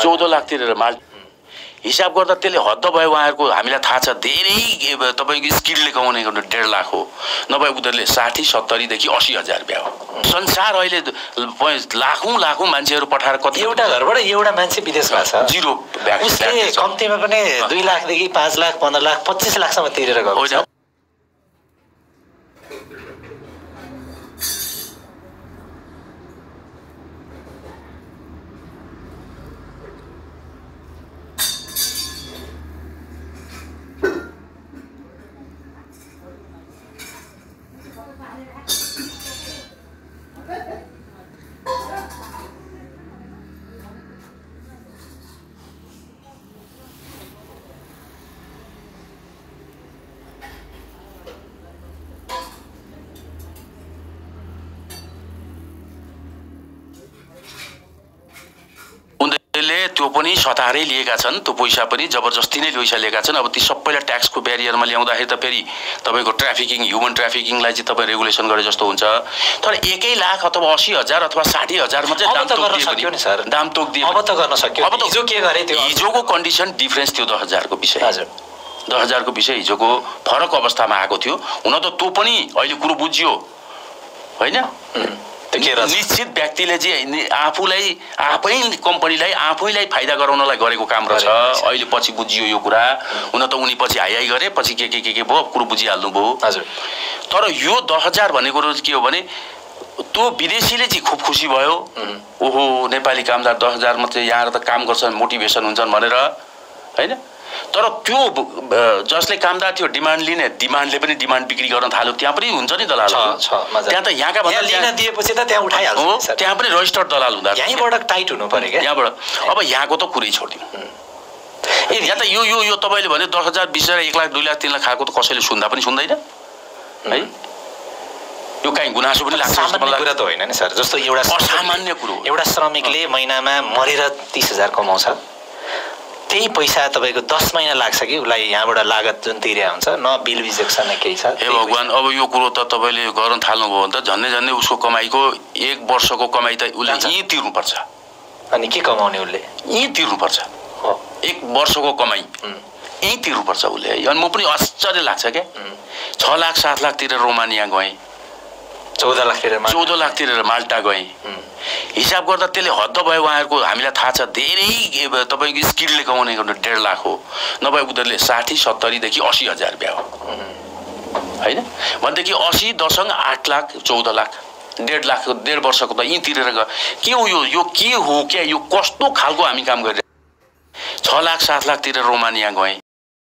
14 लाख तिरेर माल हिसाब गर्दा त्यसले हद्द भयो उहाँहरूको हामीलाई थाहा छ धेरै तपाईको स्किलले कमाउने 1.5 लाख हो नभए उनीहरूले 60-70 देखि 80 हजार ब्या हो संसार अहिले लाखौं मान्छेहरू पठाएर कति एउटा घरबाट एउटा मान्छे विदेश भएको छ जिरो ब्याक उसले कम्तीमा पनि 2 लाख देखि 5 लाख 15 लाख 25 लाख सम्म तिरेर गएको छ त्यो पनि सतारै लिएका छन् त्यो पैसा पनि जबरजस्ती नै पैसा लिएका छन् अब ती सबैलाई ट्याक्सको ब्यारियरमा ल्याउँदाखेरि त फेरि तपाईको ट्राफिकिङ ह्युमन ट्राफिकिङलाई चाहिँ तपाई रेगुलेसन गरे जस्तो हुन्छ तर 1 लाख अथवा 80 हजार अथवा 60 हजारमा चाहिँ दाम तोक्दिए अब त गर्न सक्यो अब हिजो के गरे त्यो हिजोको कन्डिसन डिफरेन्स थियो 10,000 को विषय हजुर 10,000 को विषय हिजोको फरक अवस्थामा आएको थियो हुन त त्यो पनि अहिले कुरो बुझियो हैन निश्चित व्यक्तिले चाहिँ आफूलाई आफै कम्पनीलाई आफैलाई फाइदा गराउनलाई गरेको काम रहेछ अहिले पछि बुझियो यो कुरा हुन त उनी पछि हाई गरे पछि के भयो कुरो बुझिहाल्नु भयो हजुर तर यो 10,000 भनेको के हो भने त्यो विदेशीले चाहिँ खुब खुसी भयो ओहो नेपाली कामदार 10,000 मात्रै यहाँ त काम गर्छन् मोटिभेसन हुन्छन् भनेर हैन तर त्यो जसले कामदार थियो डिमान्ड लिने डिमान्डले पनि डिमान्ड बिक्री गर्न थाल्यो त्यहाँ पनि हुन्छ नि दलाल त्यहाँ त यहाँका भन्दा लिन दिएपछि त त्यहाँ उठाइहाल्छ त्यहाँ पनि रजिस्टर्ड दलाल हुँदा यहीँबाट टाइट हुनु पर्यो के यहाँबाट अब यहाँको त कुरै छोड्दिउँ यहाँ त यो तपाईले भने 10,000 20,000 1 लाख 2 लाख 3 लाख खाएको त कसैले सुन्दा पनि सुन्दैन है यो काई गुनासो पनि लाग्छ सामान्य कुरा त होइन नि सर जस्तो एउटा असामान्य कुरो एउटा श्रमिकले महिनामा मरेर 30,000 कमाउँछ त्यही पैसा तपाईको 10 महिना लाग्छ कि उलाई यहाँबाट लागत जुन तिर्या हुन्छ न बिल रिजेक्सन केही छ हे भगवान अब यो कुरो त तपाईले गर्न थाल्नु भयो भने त झन्नै उसको कमाईको 1 वर्षको कमाई त उले यही तिर्नु पर्छ अनि के कमाउने उले यही तिर्नु पर्छ 1 वर्षको कमाई यही तिर्नु पर्छ उले अनि म पनि आश्चर्य लाग्छ के 6 लाख 7 लाख तिरेर रोमानिया गए 14 लाख तिरेर माल्टा गए हिसाब गर्दा त्यसले हद्द भयो उहाँहरूको हामीलाई थाहा छ धेरै तपाईको स्किलले कमाउने 1.5 लाख हो नभए उनीहरूले 60-70 देखि 80 हजार ब्या हो हैन भनेदेखि 80.8 लाख 14 लाख 1.5 लाख 1.5 वर्षको त यही तिरेर के हो यो के हो क्या यो कस्तो खालको हामी काम गरिरहेको 6 लाख 7 लाख तिरेर रोमानिया गए